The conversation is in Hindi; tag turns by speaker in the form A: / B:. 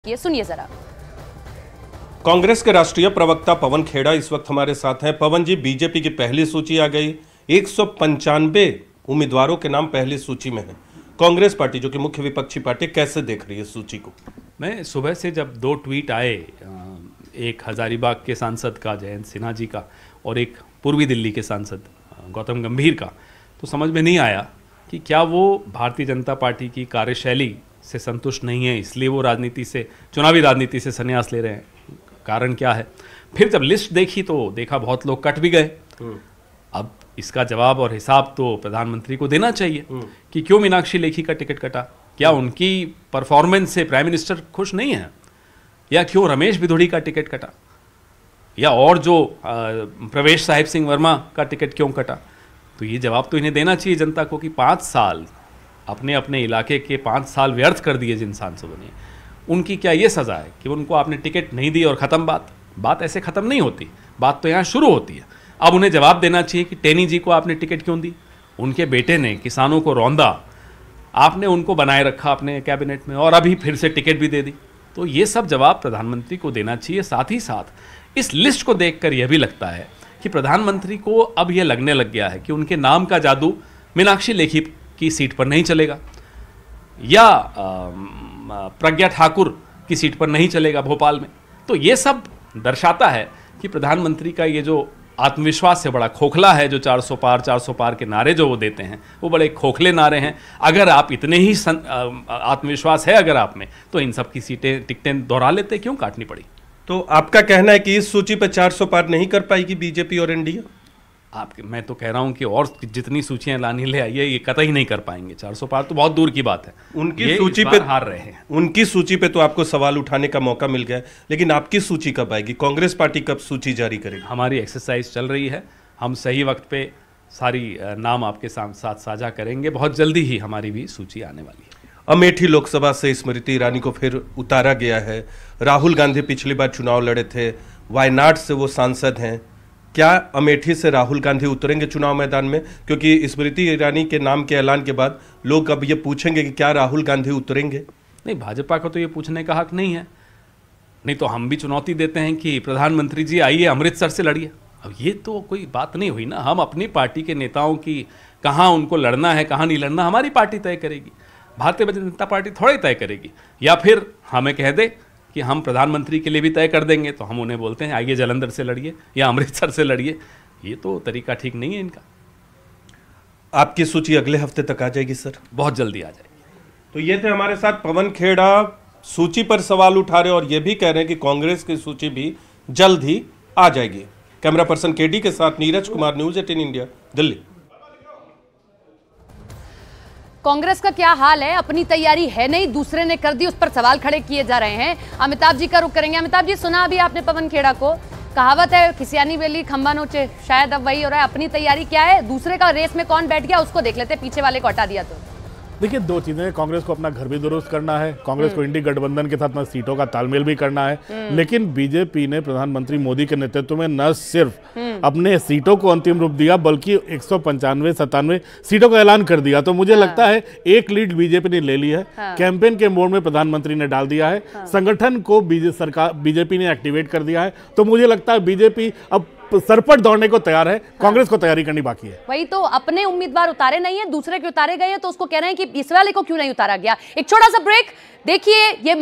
A: ये सुनिए जरा।
B: कांग्रेस के राष्ट्रीय प्रवक्ता पवन खेड़ा इस वक्त हमारे साथ हैं। पवन जी, बीजेपी की पहली सूची आ गई, 195 उम्मीदवारों के नाम पहली सूची में है। कांग्रेस पार्टी जो कि मुख्य विपक्षी पार्टी कैसे देख रही है सूची को?
C: मैं सुबह से जब दो ट्वीट आए, एक हजारीबाग के सांसद का जयंत सिन्हा जी का और एक पूर्वी दिल्ली के सांसद गौतम गंभीर का, तो समझ में नहीं आया कि क्या वो भारतीय जनता पार्टी की कार्यशैली से संतुष्ट नहीं है, इसलिए वो राजनीति से, चुनावी राजनीति से संन्यास ले रहे हैं। कारण क्या है? फिर जब लिस्ट देखी तो देखा बहुत लोग कट भी गए। अब इसका जवाब और हिसाब तो प्रधानमंत्री को देना चाहिए कि क्यों मीनाक्षी लेखी का टिकट कटा। क्या उनकी परफॉर्मेंस से प्राइम मिनिस्टर खुश नहीं है, या क्यों रमेश बिधूड़ी का टिकट कटा, या और जो प्रवेश साहिब सिंह वर्मा का टिकट क्यों कटा? तो ये जवाब तो इन्हें देना चाहिए जनता को कि 5 साल अपने अपने इलाके के 5 साल व्यर्थ कर दिए जिन सांसदों ने, उनकी क्या ये सज़ा है कि उनको आपने टिकट नहीं दी और ख़त्म बात ऐसे ख़त्म नहीं होती, बात तो यहाँ शुरू होती है। अब उन्हें जवाब देना चाहिए कि टेनी जी को आपने टिकट क्यों दी, उनके बेटे ने किसानों को रौंदा, आपने उनको बनाए रखा अपने कैबिनेट में और अभी फिर से टिकट भी दे दी। तो ये सब जवाब प्रधानमंत्री को देना चाहिए। साथ ही साथ इस लिस्ट को देखकर यह भी लगता है कि प्रधानमंत्री को अब यह लगने लग गया है कि उनके नाम का जादू मीनाक्षी लेखी की सीट पर नहीं चलेगा, या प्रज्ञा ठाकुर की सीट पर नहीं चलेगा भोपाल में। तो ये सब दर्शाता है कि प्रधानमंत्री का ये जो आत्मविश्वास से बड़ा खोखला है, जो 400 पार के नारे जो वो देते हैं वो बड़े खोखले नारे हैं। अगर आप इतने ही आत्मविश्वास है अगर आप में, तो इन सब की सीटें टिकटें दोहरा लेते, क्यों काटनी पड़ी?
B: तो आपका कहना है कि इस सूची पर 400 पार नहीं कर पाएगी बीजेपी और एनडीए?
C: मैं तो कह रहा हूं कि और जितनी सूचियां लानी ले आइए, ये कतई नहीं कर पाएंगे। 400 पार तो बहुत दूर की बात है।
B: उनकी सूची पे
C: हार रहे हैं।
B: उनकी सूची पे तो आपको सवाल उठाने का मौका मिल गया, लेकिन आपकी सूची कब आएगी? कांग्रेस पार्टी कब सूची जारी करेगी?
C: हमारी एक्सरसाइज चल रही है, हम सही वक्त पे सारी नाम आपके साथ साझा करेंगे। बहुत जल्दी ही हमारी भी सूची आने वाली है।
B: अमेठी लोकसभा से स्मृति ईरानी को फिर उतारा गया है। राहुल गांधी पिछली बार चुनाव लड़े थे, वायनाड से वो सांसद हैं। क्या अमेठी से राहुल गांधी उतरेंगे चुनाव मैदान में? क्योंकि स्मृति ईरानी के नाम के ऐलान के बाद लोग अब ये पूछेंगे कि क्या राहुल गांधी उतरेंगे?
C: नहीं, भाजपा को तो ये पूछने का हक नहीं है। नहीं तो हम भी चुनौती देते हैं कि प्रधानमंत्री जी आइए अमृतसर से लड़िए। अब ये तो कोई बात नहीं हुई ना। हम अपनी पार्टी के नेताओं की कहाँ उनको लड़ना है, कहाँ नहीं लड़ना, हमारी पार्टी तय करेगी। भारतीय जनता पार्टी थोड़ा ही तय करेगी। या फिर हमें कह दे कि हम प्रधानमंत्री के लिए भी तय कर देंगे, तो हम उन्हें बोलते हैं आइए जलंधर से लड़िए या अमृतसर से लड़िए। ये तो तरीका ठीक नहीं है इनका।
B: आपकी सूची अगले हफ्ते तक आ जाएगी सर?
C: बहुत जल्दी आ जाएगी।
B: तो ये थे हमारे साथ पवन खेड़ा, सूची पर सवाल उठा रहे और ये भी कह रहे हैं कि कांग्रेस की सूची भी जल्द ही आ जाएगी। कैमरा पर्सन केडी के साथ नीरज कुमार, न्यूज़ 18 इंडिया, दिल्ली।
A: कांग्रेस का क्या हाल है? अपनी तैयारी है नहीं, दूसरे ने कर दी, उस पर सवाल खड़े किए जा रहे हैं। अमिताभ जी का रुख करेंगे। अमिताभ जी, सुना अभी आपने पवन खेड़ा को, कहावत है खिसियानी बेली खंबा नोचे, शायद अब वही हो रहा है। अपनी तैयारी क्या है? दूसरे का रेस में कौन बैठ गया उसको देख लेते, पीछे वाले को हटा दिया तो।
D: देखिए, 2 चीजें, कांग्रेस को अपना घर भी दुरुस्त करना है, कांग्रेस को इंडी गठबंधन के साथ अपना सीटों का तालमेल भी करना है। लेकिन बीजेपी ने प्रधानमंत्री मोदी के नेतृत्व में न सिर्फ अपने सीटों को अंतिम रूप दिया, बल्कि 195-97 सीटों का ऐलान कर दिया। तो मुझे लगता है एक लीड बीजेपी ने ले ली है। कैंपेन के मोड में प्रधानमंत्री ने डाल दिया है। संगठन को बीजेपी ने एक्टिवेट कर दिया है। तो मुझे लगता है बीजेपी अब सरपट दौड़ने को तैयार है। कांग्रेस को तैयारी करनी बाकी है।
A: वही तो, अपने उम्मीदवार उतारे नहीं है, दूसरे के उतारे गए हैं, तो उसको कह रहे हैं कि इस वाले को क्यों नहीं उतारा गया। एक छोटा सा ब्रेक, देखिए ये